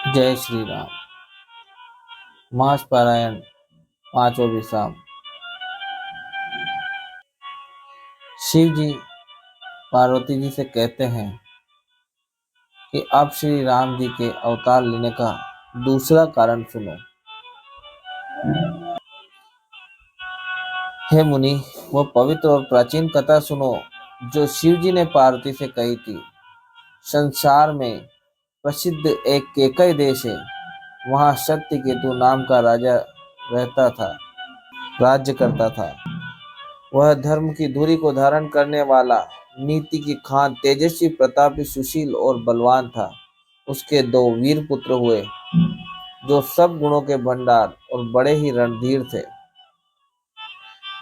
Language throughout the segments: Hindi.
जय श्री राम। मास पारायण पांचों विसाम। शिव जी पार्वती जी से कहते हैं कि अब श्री राम जी के अवतार लेने का दूसरा कारण सुनो। हे मुनि, वो पवित्र और प्राचीन कथा सुनो जो शिव जी ने पार्वती से कही थी। संसार में प्रसिद्ध एक केकई देश है। वहाँ सत्यकेतु नाम का राजा रहता था, राज्य करता था। वह धर्म की धुरी को धारण करने वाला, नीति की खान, तेजस्वी, प्रतापी, सुशील और बलवान था। उसके दो वीर पुत्र हुए जो सब गुणों के भंडार और बड़े ही रणधीर थे।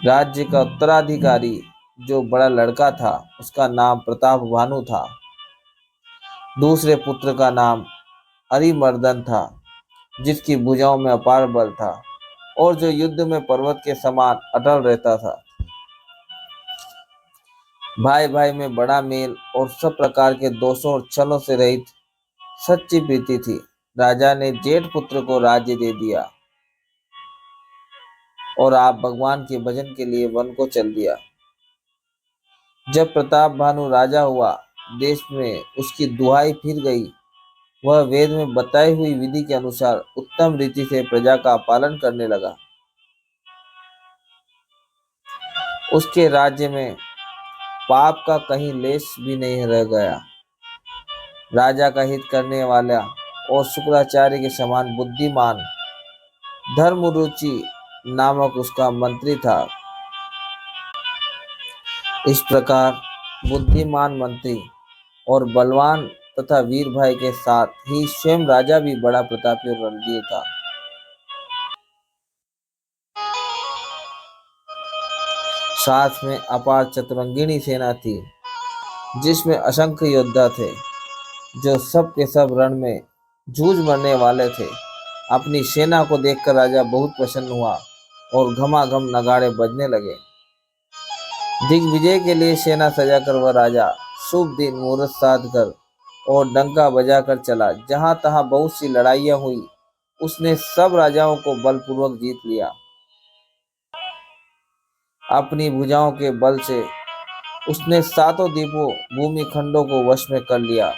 राज्य का उत्तराधिकारी जो बड़ा लड़का था, उसका नाम प्रताप भानु था। दूसरे पुत्र का नाम अरिमर्दन था, जिसकी भुजाओं में अपार बल था और जो युद्ध में पर्वत के समान अटल रहता था। भाई भाई में बड़ा मेल और सब प्रकार के दोषों और छलों से रहित सच्ची प्रीति थी। राजा ने जेठ पुत्र को राज्य दे दिया और आप भगवान के भजन के लिए वन को चल दिया। जब प्रताप भानु राजा हुआ, देश में उसकी दुहाई फिर गई। वह वेद में बताई हुई विधि के अनुसार उत्तम रीति से प्रजा का पालन करने लगा। उसके राज्य में पाप का कहीं लेश भी नहीं रह गया। राजा का हित करने वाला और शुक्राचार्य के समान बुद्धिमान धर्मरुचि नामक उसका मंत्री था। इस प्रकार बुद्धिमान मंत्री और बलवान तथा वीर भाई के साथ ही स्वयं राजा भी बड़ा प्रतापी और रणधीर था। साथ में अपार चतुरंगिणी सेना थी, जिसमें असंख्य योद्धा थे जो सब के सब रण में जूझ मरने वाले थे। अपनी सेना को देखकर राजा बहुत प्रसन्न हुआ और घमाघम नगाड़े बजने लगे। दिग्विजय के लिए सेना सजाकर वह राजा शुभ दिन मुहूर्त साध कर और डंका बजाकर चला। जहां तहां बहुत सी लड़ाइयां हुई, उसने सब राजाओं को बलपूर्वक जीत लिया। अपनी भुजाओं के बल से उसने सातों द्वीपों भूमि खंडों को वश में कर लिया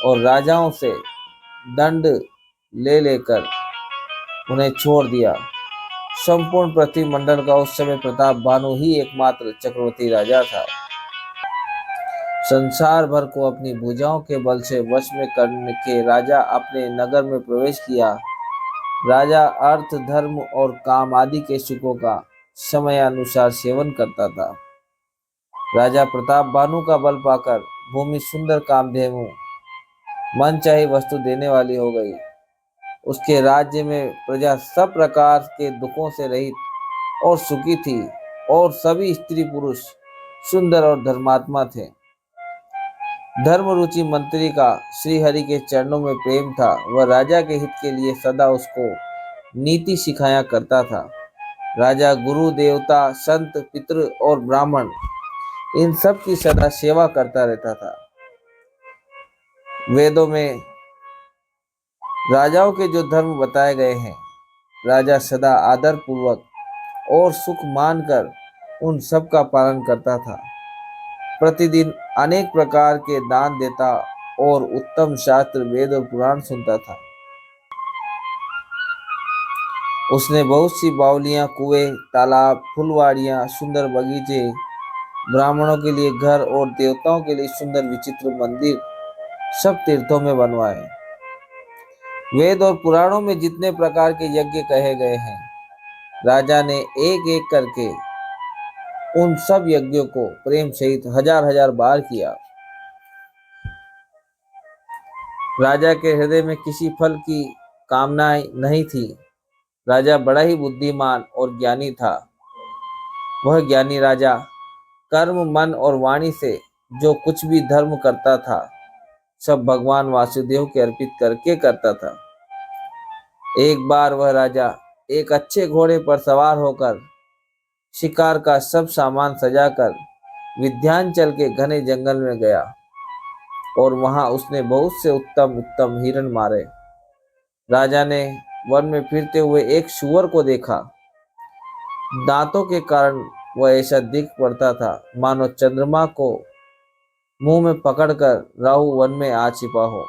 और राजाओं से दंड ले लेकर उन्हें छोड़ दिया। संपूर्ण पृथ्वी मंडल का उस समय प्रताप भानु ही एकमात्र चक्रवर्ती राजा था। संसार भर को अपनी भुजाओं के बल से वश में करने के राजा अपने नगर में प्रवेश किया। राजा अर्थ, धर्म और काम आदि के सुखों का समयानुसार सेवन करता था। राजा प्रताप भानु का बल पाकर भूमि सुंदर कामधेनु मन चाही वस्तु देने वाली हो गई। उसके राज्य में प्रजा सब प्रकार के दुखों से रहित और सुखी थी और सभी स्त्री पुरुष सुंदर और धर्मात्मा थे। धर्मरुचि मंत्री का श्री हरि के चरणों में प्रेम था। वह राजा के हित के लिए सदा उसको नीति सिखाया करता था। राजा गुरु, देवता, संत, पितृ और ब्राह्मण इन सब की सदा सेवा करता रहता था। वेदों में राजाओं के जो धर्म बताए गए हैं, राजा सदा आदर पूर्वक और सुख मानकर उन सब का पालन करता था। प्रतिदिन अनेक प्रकार के दान देता और उत्तम शास्त्र, वेद और पुराण सुनता था। उसने बहुत सी बावलियां, कुएं, तालाब, फुलवाड़ियां, सुंदर बगीचे, ब्राह्मणों के लिए घर और देवताओं के लिए सुंदर विचित्र मंदिर सब तीर्थों में बनवाए। वेद और पुराणों में जितने प्रकार के यज्ञ कहे गए हैं, राजा ने एक एक करके उन सब यज्ञों को प्रेम सहित हजार हजार बार किया। राजा के हृदय में किसी फल की कामनाएं नहीं थी। राजा बड़ा ही बुद्धिमान और ज्ञानी था। वह ज्ञानी राजा कर्म, मन और वाणी से जो कुछ भी धर्म करता था, सब भगवान वासुदेव के अर्पित करके करता था। एक बार वह राजा एक अच्छे घोड़े पर सवार होकर शिकार का सब सामान सजाकर विंध्याचल के घने जंगल में गया और वहां उसने बहुत से उत्तम उत्तम हिरण मारे। राजा ने वन में फिरते हुए एक सूअर को देखा। दांतों के कारण वह ऐसा दिख पड़ता था मानो चंद्रमा को मुंह में पकड़कर राहु वन में आ छिपा हो।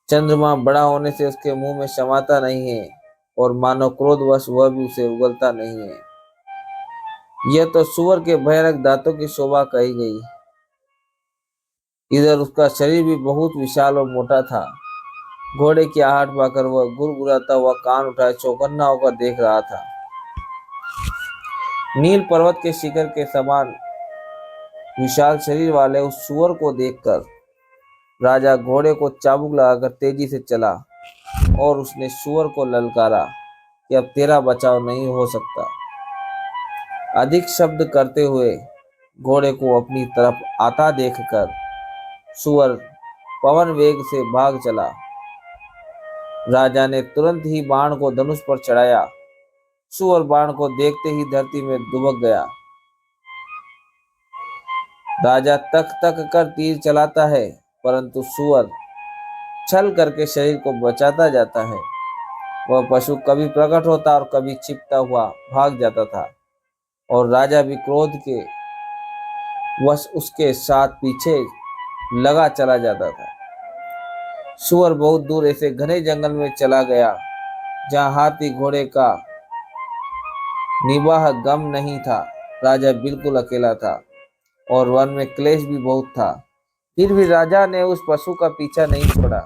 चंद्रमा बड़ा होने से उसके मुंह में समाता नहीं है और मानो क्रोधवश वह भी उसे उगलता नहीं है। यह तो सूअर के भयानक दांतों की शोभा कही गई। इधर उसका शरीर भी बहुत विशाल और मोटा था। घोड़े की आहट पाकर वह गुड़गुड़ाता हुआ कान उठाए चौकन्ना होकर देख रहा था। नील पर्वत के शिखर के समान विशाल शरीर वाले उस सूअर को देखकर राजा घोड़े को चाबुक लगाकर तेजी से चला और उसने सूअर को ललकारा कि अब तेरा बचाव नहीं हो सकता। अधिक शब्द करते हुए घोड़े को अपनी तरफ आता देखकर सूअर पवन वेग से भाग चला। राजा ने तुरंत ही बाण को धनुष पर चढ़ाया। सूअर बाण को देखते ही धरती में दुबक गया। राजा तक तक कर तीर चलाता है, परंतु सूअर छल करके शरीर को बचाता जाता है। वह पशु कभी प्रकट होता और कभी छिपता हुआ भाग जाता था और राजा भी क्रोध के वश उसके साथ पीछे लगा चला जाता था। सूअर बहुत दूर ऐसे घने जंगल में चला गया जहाँ हाथी घोड़े का निवाह गम नहीं था। राजा बिल्कुल अकेला था और वन में क्लेश भी बहुत था। फिर भी राजा ने उस पशु का पीछा नहीं छोड़ा।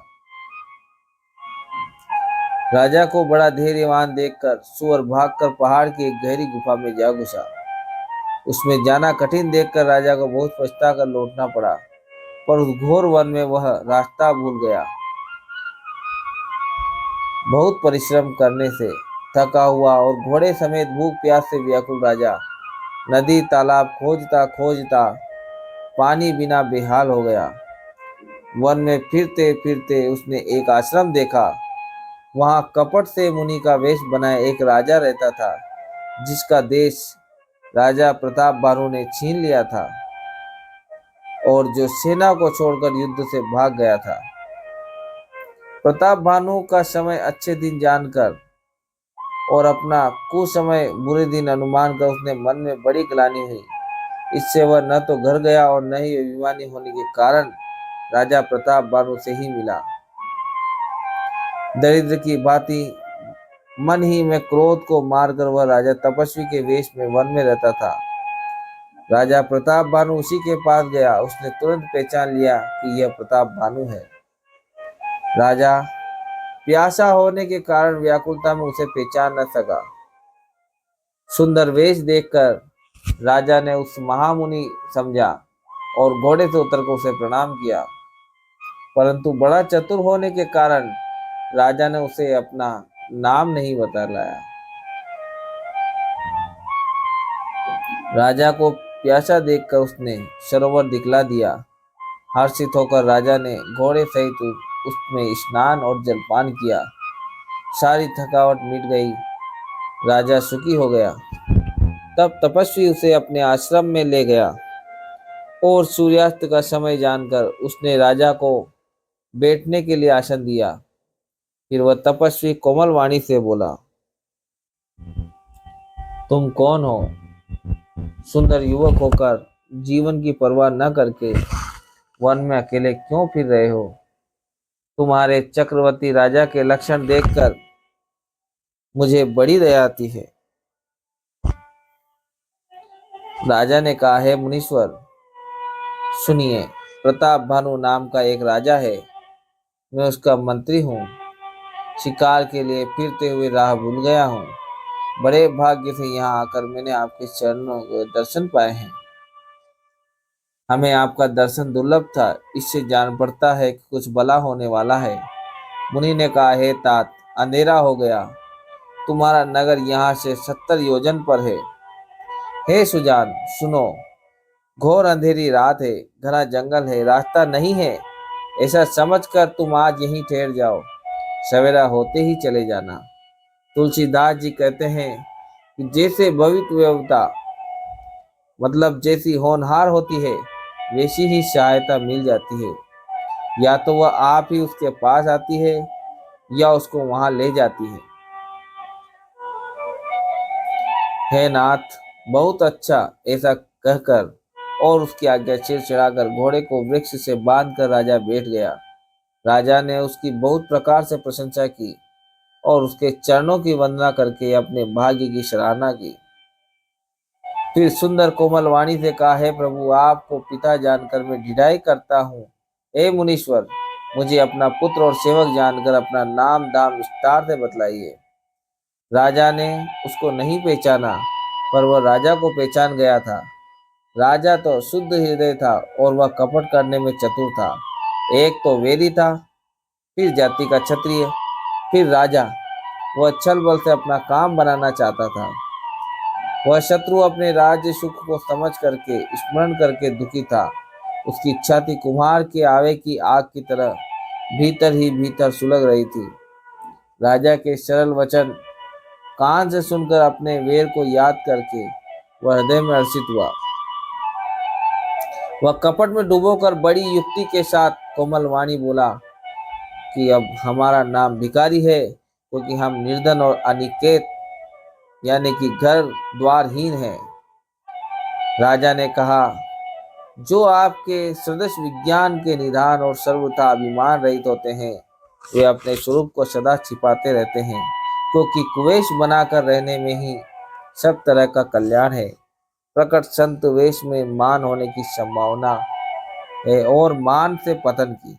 राजा को बड़ा धैर्यवान देखकर सूअर भागकर पहाड़ की एक गहरी गुफा में जा घुसा। उसमें जाना कठिन देखकर राजा को बहुत पछताकर लौटना पड़ा, पर उस घोर वन में वह रास्ता भूल गया। बहुत परिश्रम करने से थका हुआ और घोड़े समेत भूख प्यास से व्याकुल राजा नदी तालाब खोजता खोजता पानी बिना बेहाल हो गया। वन में फिरते फिरते उसने एक आश्रम देखा। वहां कपट से मुनि का वेश बनाए एक राजा रहता था, जिसका देश राजा प्रताप भानु ने छीन लिया था और जो सेना को छोड़कर युद्ध से भाग गया था। प्रताप भानु का समय अच्छे दिन जानकर और अपना कुसमय बुरे दिन अनुमान कर उसने मन में बड़ी ग्लानि हुई। इससे वह न तो घर गया और न ही अभिमानी होने के कारण राजा प्रताप भानु से ही मिला। दरिद्र की भांति मन ही में क्रोध को मारकर वह राजा तपस्वी के वेश में वन में रहता था। राजा प्रताप भानु उसी के पास गया। उसने तुरंत पहचान लिया कि यह प्रताप भानु है। राजा प्यासा होने के कारण व्याकुलता में उसे पहचान न सका। सुंदर वेश देखकर राजा ने उस महामुनि समझा और घोड़े से उतरकर उसे प्रणाम किया, परंतु बड़ा चतुर होने के कारण राजा ने उसे अपना नाम नहीं बतलाया। राजा को प्यासा देखकर उसने सरोवर दिखला दिया। हर्षित होकर राजा ने घोड़े सहित उसमें स्नान और जलपान किया। सारी थकावट मिट गई। राजा सुखी हो गया। तब तपस्वी उसे अपने आश्रम में ले गया और सूर्यास्त का समय जानकर उसने राजा को बैठने के लिए आसन दिया। फिर वह तपस्वी कोमल वाणी से बोला, तुम कौन हो? सुंदर युवक होकर जीवन की परवाह न करके वन में अकेले क्यों फिर रहे हो? तुम्हारे चक्रवर्ती राजा के लक्षण देखकर मुझे बड़ी दया आती है। राजा ने कहा, है मुनीश्वर, सुनिए, प्रताप भानु नाम का एक राजा है। मैं उसका मंत्री हूँ। शिकार के लिए फिरते हुए राह भूल गया हूँ। बड़े भाग्य से यहाँ आकर मैंने आपके चरणों के दर्शन पाए हैं। हमें आपका दर्शन दुर्लभ था, इससे जान पड़ता है कि कुछ भला होने वाला है। मुनि ने कहा, हे तात, अंधेरा हो गया। तुम्हारा नगर यहाँ से 70 योजन पर है। हे सुजान, सुनो, घोर अंधेरी रात है, घना जंगल है, रास्ता नहीं है। ऐसा समझकर तुम आज यहीं ठहर जाओ, सवेरा होते ही चले जाना। तुलसीदास जी कहते हैं कि जैसे भवितव्यता मतलब जैसी होनहार होती है, वैसी ही सहायता मिल जाती है। या तो वह आप ही उसके पास आती है या उसको वहां ले जाती है। हे नाथ, बहुत अच्छा। ऐसा कहकर और उसकी आज्ञा चिड़चिड़ाकर घोड़े को वृक्ष से बांधकर राजा बैठ गया। राजा ने उसकी बहुत प्रकार से प्रशंसा की और उसके चरणों की वंदना करके अपने भाग्य की सराहना की। फिर सुंदर कोमल वाणी से कहा, हे प्रभु, आपको पिता जानकर मैं ढिठाई करता हूँ। हे मुनीश्वर, मुझे अपना पुत्र और सेवक जानकर अपना नाम दाम विस्तार से बतलाइए। राजा ने उसको नहीं पहचाना, पर वह राजा को पहचान गया था। राजा तो शुद्ध हृदय था और वह कपट करने में चतुर था। एक तो वेदी था, फिर जाति का क्षत्रिय, फिर राजा। वह छल बल से अपना काम बनाना चाहता था। वह शत्रु अपने राज्य सुख को समझ करके स्मरण करके दुखी था। उसकी इच्छा थी कुम्हार के आवे की आग की तरह भीतर ही भीतर सुलग रही थी। राजा के सरल वचन कान से सुनकर अपने वेर को याद करके वह हृदय में हर्षित हुआ। वह कपट में डूबोकर बड़ी युक्ति के साथ कोमल वाणी बोला कि अब हमारा नाम भिखारी है, क्योंकि हम निर्धन और अनिकेत यानी कि घर द्वारहीन है। राजा ने कहा, जो आपके सदृश विज्ञान के निधान और सर्वथा अभिमान रहित होते हैं, वे अपने स्वरूप को सदा छिपाते रहते हैं, क्योंकि कुवेश बनाकर रहने में ही सब तरह का कल्याण है। प्रकट संत वेश में मान होने की संभावना है और मान से पतन की।